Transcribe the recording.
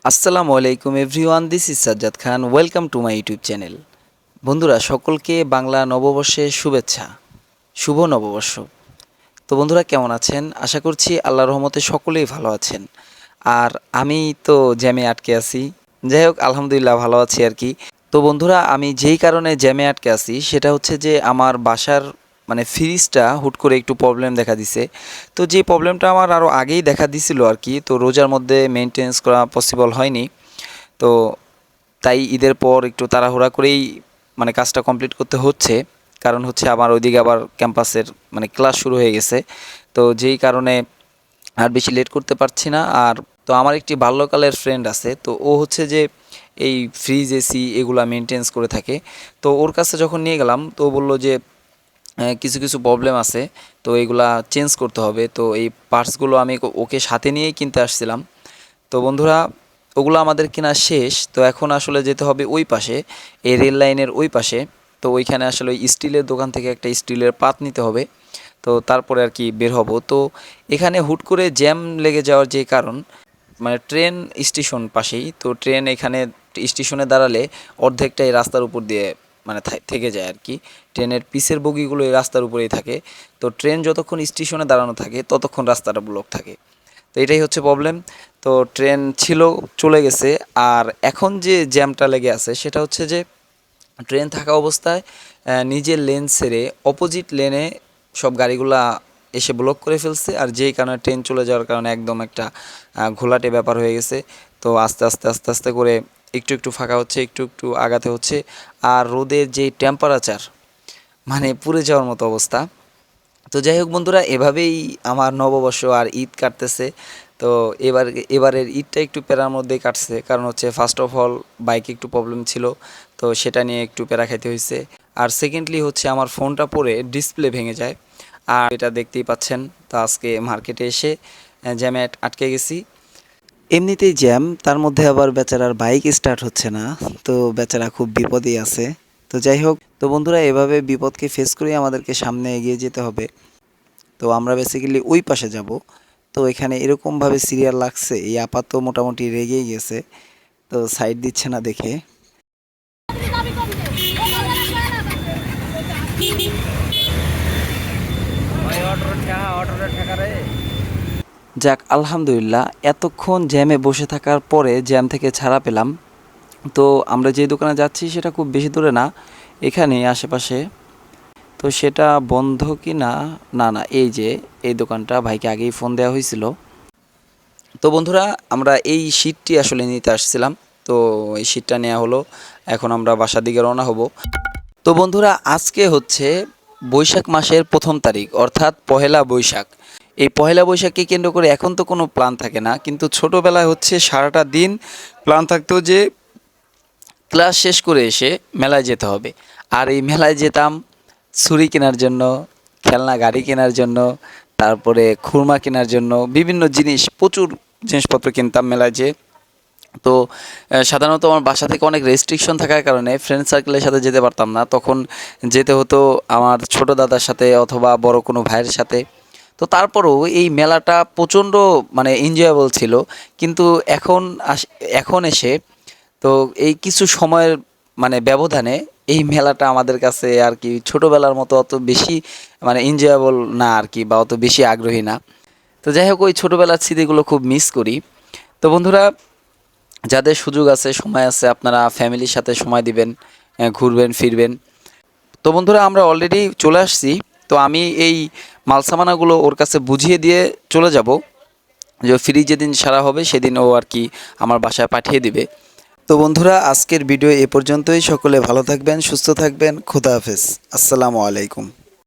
আসসালামু আলাইকুম everyone, this is Sajjad Khan. Welcome to my YouTube channel. বন্ধুরা, সকলকে বাংলা নববর্ষের শুভেচ্ছা, শুভ নববর্ষ। তো বন্ধুরা, কেমন আছেন? আশা করছি আল্লাহর রহমতে সকলেই ভালো আছেন। আর আমি তো জ্যামে আটকে আছি। যাই হোক, আলহামদুলিল্লাহ ভালো আছি আর কি। তো বন্ধুরা, আমি যেই কারণে জ্যামে আটকে আছি সেটা হচ্ছে যে আমার বাসার ফ্রিজটা হুট করে একটু প্রবলেম দেখা দিছে। তো যে প্রবলেমটা আমার আরও আগেই দেখা দিছিল আর কি, তো রোজার মধ্যে মেনটেন্স করা পসিবল হয়নি। তো তাই ঈদের পর একটু তাড়াহুড়া করেই কাজটা কমপ্লিট করতে হচ্ছে। কারণ হচ্ছে আমার ওইদিকে আবার ক্যাম্পাসের ক্লাস শুরু হয়ে গেছে। তো যেই কারণে আর বেশি লেট করতে পারছি না। আর তো আমার একটি বাল্যকালের ফ্রেন্ড আছে, তো ও হচ্ছে যে এই ফ্রিজ এসি এগুলা মেনটেন্স করে থাকে। তো ওর কাছে যখন নিয়ে গেলাম, তো ও বললো যে কিছু কিছু প্রবলেম আছে, তো এগুলা চেঞ্জ করতে হবে। তো এই পার্টসগুলো আমি ওকে সাথে নিয়েই কিনতে আসছিলাম। তো বন্ধুরা, ওগুলো আমাদের কেনা শেষ। তো এখন আসলে যেতে হবে ওই পাশে, এই রেল লাইনের ওই পাশে। তো ওইখানে আসলে ওই স্টিলের দোকান থেকে একটা স্টিলের পাত নিতে হবে। তো তারপরে আর কি বের হব। তো এখানে হুট করে জ্যাম লেগে যাওয়ার যে কারণ, ট্রেন স্টেশন পাশেই, তো ট্রেন এখানে স্টেশনে দাঁড়ালে অর্ধেকটাই রাস্তার উপর দিয়ে থেকে যায় আর কি। ট্রেনের পিসের বগিগুলো এই রাস্তার উপরেই থাকে। তো ট্রেন যতক্ষণ স্টেশনে দাঁড়ানো থাকে ততক্ষণ রাস্তাটা ব্লক থাকে। তো এটাই হচ্ছে প্রবলেম। তো ট্রেন ছিল, চলে গেছে। আর এখন যে জ্যামটা লেগে আছে সেটা হচ্ছে যে ট্রেন থাকা অবস্থায় নিজের লেন ছেড়ে অপোজিট লেনে সব গাড়িগুলা এসে ব্লক করে ফেলছে। আর যেই কারণে ট্রেন চলে যাওয়ার কারণে একদম একটা ঘোলাটে ব্যাপার হয়ে গেছে। তো আস্তে আস্তে আস্তে আস্তে করে একটু একটু ফাঁকা হচ্ছে, একটু একটু আগাতে হচ্ছে। আর রোদের যেই টেম্পারেচার, পুড়ে যাওয়ার মতো অবস্থা। তো যাই হোক বন্ধুরা, এভাবেই আমার নববর্ষ আর ঈদ কাটতেছে। তো এবারের ঈদটা একটু প্যারার মধ্যেই কাটছে, কারণ হচ্ছে ফার্স্ট অফ অল বাইকে একটু প্রবলেম ছিল, তো সেটা নিয়ে একটু প্যারা খাইতে হয়েছে। আর সেকেন্ডলি হচ্ছে আমার ফোনটা পড়ে ডিসপ্লে ভেঙে যায়। আর এটা দেখতেই পাচ্ছেন। তো আজকে মার্কেটে এসে জ্যামে আটকে গেছি। এমনিতেই জ্যাম, তার মধ্যে আবার বেচারার বাইক স্টার্ট হচ্ছে না। তো বেচারা খুব বিপদেই আছে। তো যাই হোক, তো বন্ধুরা, এভাবে বিপদকে ফেস করেই আমাদেরকে সামনে এগিয়ে যেতে হবে। তো আমরা বেসিক্যালি ওই পাশে যাব। তো এখানে এরকমভাবে সিরিয়াল লাগছে, এই আপাতত মোটামুটি রেগেই গেছে। তো সাইড দিচ্ছে না দেখে। যাক, আলহামদুলিল্লাহ, এতক্ষণ জ্যামে বসে থাকার পরে জ্যাম থেকে ছাড়া পেলাম। তো আমরা যে দোকানে যাচ্ছি সেটা খুব বেশি দূরে না, এখানেই আশেপাশে। তো সেটা বন্ধ কি না, না না, এই যে এই দোকানটা, ভাইকে আগেই ফোন দেওয়া হয়েছিল। তো বন্ধুরা, আমরা এই শীটটি আসলে নিতে আসছিলাম। তো এই শীটটা নেওয়া হলো। এখন আমরা বাসার দিকে রওনা হব। তো বন্ধুরা, আজকে হচ্ছে বৈশাখ মাসের ১ম তারিখ, অর্থাৎ পহেলা বৈশাখ। এই পহেলা বৈশাখকে কেন্দ্র করে এখন তো কোনো প্ল্যান থাকে না, কিন্তু ছোটোবেলায় হচ্ছে সারাটা দিন প্ল্যান থাকতো যে ক্লাস শেষ করে এসে মেলায় যেতে হবে। আর এই মেলায় যেতাম ছুরি কেনার জন্য, খেলনা গাড়ি কেনার জন্য, তারপরে খুরমা কেনার জন্য, বিভিন্ন জিনিস, প্রচুর জিনিসপত্র কিনতাম মেলায় যেয়ে। তো সাধারণত আমার বাসা থেকে অনেক রেস্ট্রিকশন থাকার কারণে ফ্রেন্ড সার্কেলের সাথে যেতে পারতাম না। তখন যেতে হতো আমার ছোট দাদার সাথে অথবা বড় কোনো ভাইয়ের সাথে। তো তারপরেও এই মেলাটা প্রচণ্ড এনজয়েবল ছিল। কিন্তু এখন এসে, তো এই কিছু সময়ের ব্যবধানে এই মেলাটা আমাদের কাছে আর কি ছোটোবেলার মতো অত বেশি এনজয়েবল না আর কি, বা অত বেশি আগ্রহী না। তো যাই হোক, ওই ছোটোবেলার স্মৃতিগুলো খুব মিস করি। তো বন্ধুরা, যাদের সুযোগ আছে, সময় আছে, আপনারা ফ্যামিলির সাথে সময় দিবেন, ঘুরবেন ফিরবেন। তো বন্ধুরা, আমরা অলরেডি চলে আসছি। তো আমি এই মালসামানাগুলো ওর কাছে বুঝিয়ে দিয়ে চলে যাব। যে ফ্রি যেদিন সারা হবে সেদিন ও আর কি আমার বাসায় পাঠিয়ে দিবে। তো বন্ধুরা, আজকের ভিডিও এ পর্যন্তই। সকলে ভালো থাকবেন, সুস্থ থাকবেন। খোদা হাফেজ। আসসালামু আলাইকুম।